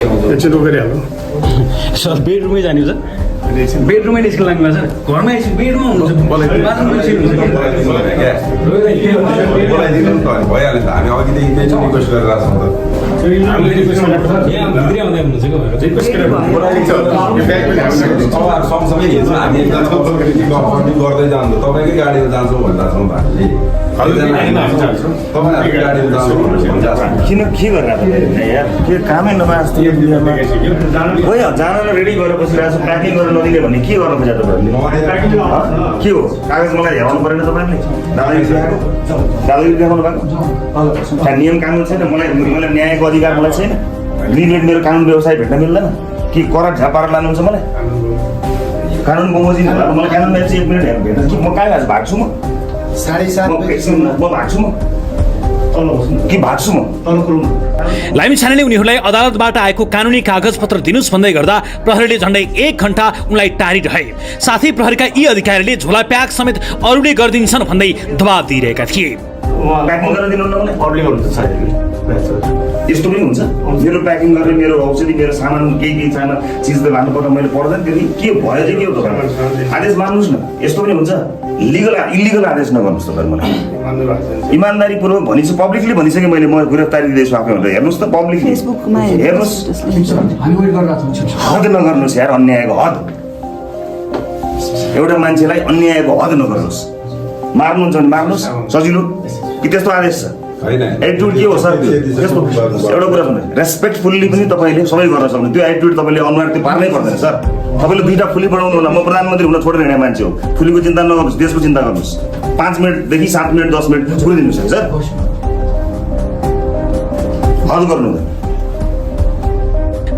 एकछिन गरिहाल्नु सर बेडरुमै जाने सर बेडरुमै निस्कन लाग्नु सर घरमा एकछिन बेडमा हुनुहुन्छ बाथरुममा एकछिन हुन्छ बोलाइदिनु त भइहाल्यो त हामी अघिदेखि त्यही चाहिँ रिक्वेस्ट गरिरहेको छौँ त अब सँगसँगै हिँड्छौँ हामी एकजना गर्दै जान्छ तपाईँकै गाडीमा जान्छौँ भनिरहेको छौँ त हामीले तपाईँहरूको गाडीमा जान्छौँ किन के गरेर यार के कामै नमास्ति यो दुनियाँमा गयो जानलाई रेडी गरेर बसिरहेको छ प्याकिङ गरेर नदिने भने के गर्नु खोज्छ तपाईँहरूले के हो कागज मलाई हेराउनु परेन तपाईँले दादागिरी देखाउनु भएको नियम कानुन छैन मलाई न्यायको अधिकार मलाई छैन निर्लेट मेरो कानुन व्यवसाय भेट्न मिल्दैन कि करार झापाएर लानुहुन्छ मलाई कानुन बमोजिम होला मलाई कानुन चाहिँ 1 मिनट हेर्नु भेट्छ कि म कहाँ भाग्छु म 7:30 म भाग्छु म कि भाग्छु म लामिछानेले उनीहरूलाई अदालतबाट आएको कानुनी कागजपत्र दिनुस् भन्दै गर्दा प्रहरीले झण्डै 1 घण्टा उनलाई टारिरहे। साथै प्रहरीका यी अधिकारीले झोला प्याक समेत अरूले गरिदिन्छन् भन्दै दबाब दिइरहेका थिए। प्याकिङ गरेर दिनुहुन्न भने अरूले गर्नुहुन्छ यस्तो पनि हुन्छ मेरो प्याकिङ गरेर मेरो औषधि मेरो सामान केही सामान चिज त लानुपर्छ मैले पर्दैन त्यति के भयो चाहिँ के हो तपाईँ आदेश मान्नुहोस् न यस्तो पनि हुन्छ इलिगल आदेश नगर्नुहोस् तपाईँ मलाई इमान्दारीपूर्वक भनिसक्यो पब्लिकली भनिसकेँ मैले म गिरफ्तारी दिँदैछु आफै भनेर हेर्नुहोस् त पब्लिकली हेर्नुहोस् हद नगर्नुहोस् यार अन्यायको हद एउटा मान्छेलाई अन्यायको हद नगर्नुहोस् मार्नुहुन्छ भने मार्नुहोस् सजिलो कि त्यस्तो आदेश छ एटिट्युड के हो सर त्यस्तो एउटा कुरा सुन्नु रेस्पेक्टफुल्ली पनि तपाईँले सबै गर्न सक्नु त्यो एटिट्युड तपाईँले अनुहार त्यो पार्नै पर्दैन सर तपाईँले 2टा फुली बढाउनु होला म प्रधानमन्त्री हुन छोडेर हिँड्ने मान्छे हो फुलीको चिन्ता नगर्नुहोस् देशको चिन्ता गर्नुहोस् 5 मिनटदेखि 7 मिनट 10 मिनट छोडिदिनुहोस् है सर हद गर्नु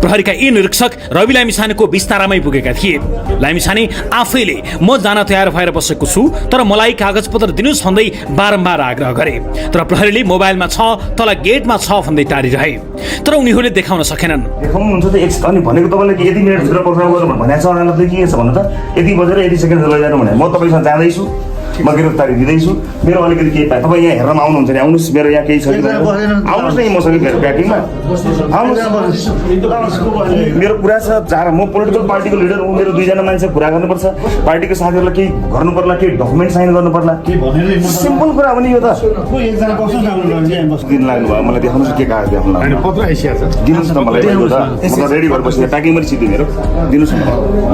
प्रहरीका यी निरीक्षक रवि लामिछानेको विस्तारामै पुगेका थिए। लामिछाने आफैले म जान तयार भएर बसेको छु तर मलाई कागजपत्र दिनुस् भन्दै बारम्बार आग्रह गरे तर प्रहरीले मोबाइलमा छ तल गेटमा छ भन्दै टारिरहे तर उनीहरूले देखाउन सकेनन्। देखाउनुहुन्छ त अनि भनेको तपाईँले यति मिनट भित्र पक्राउ गर्नु भनेको छ अदालतले के छ भन्नु त यति बजेर यति सेकेन्ड लैजानु भने म तपाईँसँग जाँदैछु म गिरफ्तारी दिँदैछु मेरो अलिकति केही पाएँ तपाईँ यहाँ हेर्न आउनुहुन्छ भने आउनुहोस् मेरो यहाँ केही छ कि आउनुहोस् न मसँग प्याकिङमा आउनुहोस् मेरो कुरा छ म पोलिटिकल पार्टीको लिडर हो मेरो 2जना मान्छे कुरा गर्नुपर्छ पार्टीको साथीहरूलाई केही गर्नु पर्ला केही डकुमेन्ट साइन गर्नु पर्ला सिम्पल कुरा हो नि यो त दिन लाग्नु भयो मलाई देखाउनुहोस् के कागज देखाउनु दिनुहोस् न मलाई म त रेडी भएर बसेँ प्याकिङ पनि सिधै मेरो दिनुहोस् न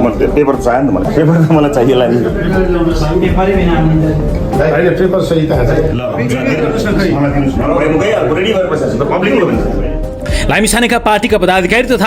मलाई पेपर चाहियो नि त मलाई पेपर त मलाई चाहियो लाग्यो पेपर सही त लामिछानेका पार्टीका पदाधिकारी तथा